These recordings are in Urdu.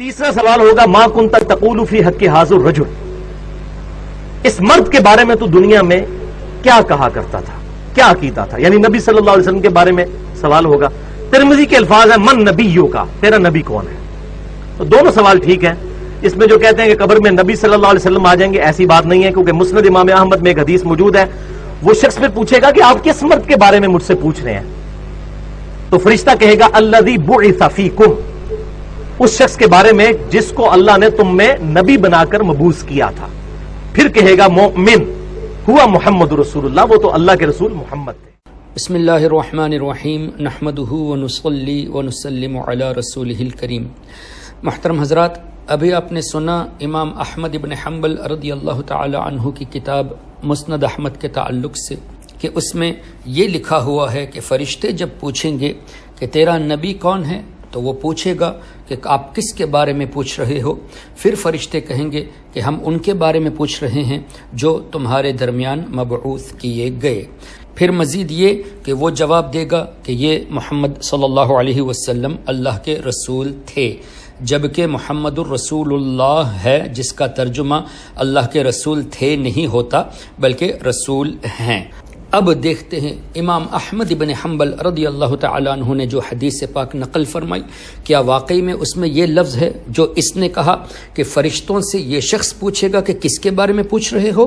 تیسرا سوال ہوگا ما کنت تقول فی حق ھذا الرجل، اس مرد کے بارے میں تو دنیا میں کیا کہا کرتا تھا، کیا عقیدہ تھا، یعنی نبی صلی اللہ علیہ وسلم کے بارے میں سوال ہوگا۔ ترمذی کے الفاظ ہیں من نبیوں کا، تیرا نبی کون ہے؟ تو دونوں سوال ٹھیک ہیں۔ اس میں جو کہتے ہیں کہ قبر میں نبی صلی اللہ علیہ وسلم آ جائیں گے، ایسی بات نہیں ہے، کیونکہ مسند امام احمد میں ایک حدیث موجود ہے، وہ شخص میں پوچھے گا کہ آپ کس مرد کے بارے میں مجھ سے پوچھ رہے ہیں، تو فرشتہ کہے گا الذی بعث فیکم، اس شخص کے بارے میں جس کو اللہ نے تم میں نبی بنا کر مبعوث کیا تھا۔ پھر کہے گا مومن ہوا محمد رسول اللہ، وہ تو اللہ کے رسول محمد تھے۔ بسم اللہ الرحمن الرحیم، نحمدہ ونصلی ونسلم علی رسولہ الکریم۔ محترم حضرات، ابھی آپ نے سنا امام احمد ابن حنبل رضی اللہ تعالی عنہ کی کتاب مسند احمد کے تعلق سے کہ اس میں یہ لکھا ہوا ہے کہ فرشتے جب پوچھیں گے کہ تیرا نبی کون ہے، تو وہ پوچھے گا کہ آپ کس کے بارے میں پوچھ رہے ہو؟ پھر فرشتے کہیں گے کہ ہم ان کے بارے میں پوچھ رہے ہیں جو تمہارے درمیان مبعوث کیے گئے۔ پھر مزید یہ کہ وہ جواب دے گا کہ یہ محمد صلی اللہ علیہ وسلم اللہ کے رسول تھے، جبکہ محمد الرسول اللہ ہے، جس کا ترجمہ اللہ کے رسول تھے نہیں ہوتا بلکہ رسول ہیں۔ اب دیکھتے ہیں امام احمد بن حنبل رضی اللہ تعالیٰ عنہ نے جو حدیث پاک نقل فرمائی، کیا واقعی میں اس میں یہ لفظ ہے جو اس نے کہا کہ فرشتوں سے یہ شخص پوچھے گا کہ کس کے بارے میں پوچھ رہے ہو؟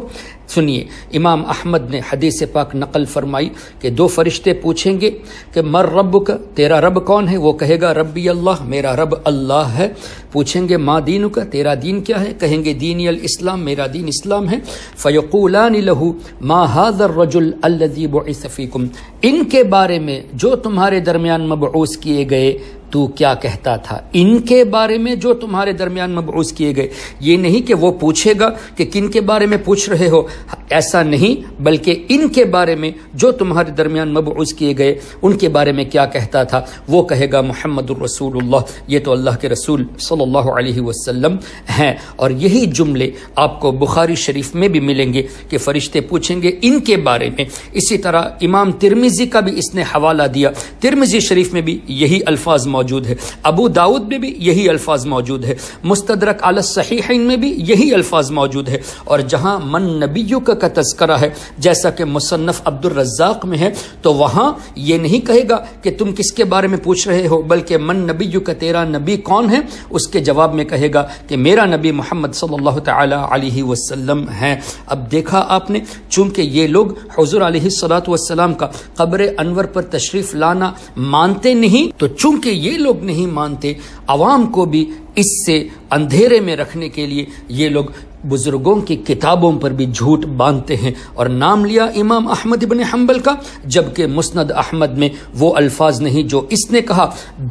سنیے، امام احمد نے حدیث پاک نقل فرمائی کہ دو فرشتے پوچھیں گے کہ مر ربک، تیرا رب کون ہے؟ وہ کہے گا ربی اللہ، میرا رب اللہ ہے۔ پوچھیں گے ما دینک، تیرا دین کیا ہے؟ کہیں گے دینی الاسلام، میرا دین اسلام ہے۔ فیقولان لہ ما ھذا الرجل الذی بعث فیکم، ان کے بارے میں جو تمہارے درمیان مبعوث کیے گئے تو کیا کہتا تھا؟ ان کے بارے میں جو تمہارے درمیان مبعوث کیے گئے، یہ نہیں کہ وہ پوچھے گا کہ کن کے بارے میں پوچھ رہے ہو، ایسا نہیں، بلکہ ان کے بارے میں جو تمہارے درمیان مبعوث کیے گئے ان کے بارے میں کیا کہتا تھا؟ وہ کہے گا محمد الرسول اللہ، یہ تو اللہ کے رسول صلی اللہ علیہ وسلم ہیں۔ اور یہی جملے آپ کو بخاری شریف میں بھی ملیں گے کہ فرشتے پوچھیں گے ان کے بارے میں۔ اسی طرح امام ترمذی کا بھی اس نے حوالہ دیا، ترمذی شریف میں بھی یہی الفاظ موجود ہے، ابو داؤد میں بھی یہی الفاظ موجود ہے، مستدرک علی الصحیحین میں بھی یہی الفاظ موجود ہے۔ اور جہاں من نبیک کا تذکرہ ہے، جیسا کہ مصنف عبد الرزاق میں ہے، تو وہاں یہ نہیں کہے گا کہ تم کس کے بارے میں پوچھ رہے ہو، بلکہ من نبیک، تیرا نبی کون ہے؟ اس کے جواب میں کہے گا کہ میرا نبی محمد صلی اللہ تعالی علیہ وسلم ہیں۔ اب دیکھا آپ نے، چونکہ یہ لوگ حضور علیہ الصلوۃ والسلام کا قبر انور پر تشریف لانا مانتے نہیں، تو چونکہ یہ لوگ نہیں مانتے، عوام کو بھی اس سے اندھیرے میں رکھنے کے لیے یہ لوگ بزرگوں کی کتابوں پر بھی جھوٹ باندھتے ہیں، اور نام لیا امام احمد بن حنبل کا، جبکہ مسند احمد میں وہ الفاظ نہیں جو اس نے کہا۔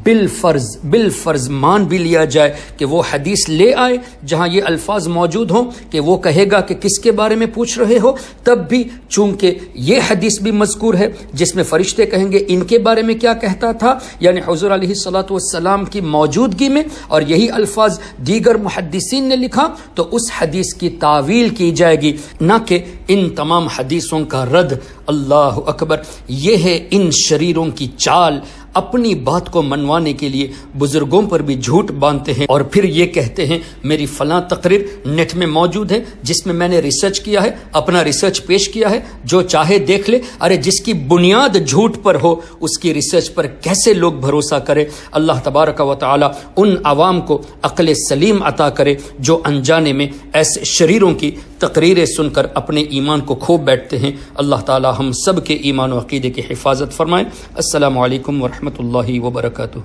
بالفرض مان بھی لیا جائے کہ وہ حدیث لے آئے جہاں یہ الفاظ موجود ہوں کہ وہ کہے گا کہ کس کے بارے میں پوچھ رہے ہو، تب بھی چونکہ یہ حدیث بھی مذکور ہے جس میں فرشتے کہیں گے ان کے بارے میں کیا کہتا تھا، یعنی حضور علیہ الصلوۃ والسلام کی موجودگی میں، اور یہی الفاظ دیگر محدثین نے لکھا، تو اس حدیث کی تعویل کی جائے گی، نہ کہ ان تمام حدیثوں کا رد۔ اللہ اکبر، یہ ہے ان شریروں کی چال، اپنی بات کو منوانے کے لیے بزرگوں پر بھی جھوٹ باندھتے ہیں، اور پھر یہ کہتے ہیں میری فلاں تقریر نیٹ میں موجود ہے جس میں میں نے ریسرچ کیا ہے، اپنا ریسرچ پیش کیا ہے، جو چاہے دیکھ لے۔ ارے جس کی بنیاد جھوٹ پر ہو اس کی ریسرچ پر کیسے لوگ بھروسہ کرے؟ اللہ تبارک و تعالی ان عوام کو عقل سلیم عطا کرے جو انجانے میں ایسے شریروں کی تقریریں سن کر اپنے ایمان کو کھو بیٹھتے ہیں۔ اللہ تعالی ہم سب کے ایمان و عقیدے کی حفاظت فرمائے۔ السلام علیکم ورحمۃ اللہ وبرکاتہ۔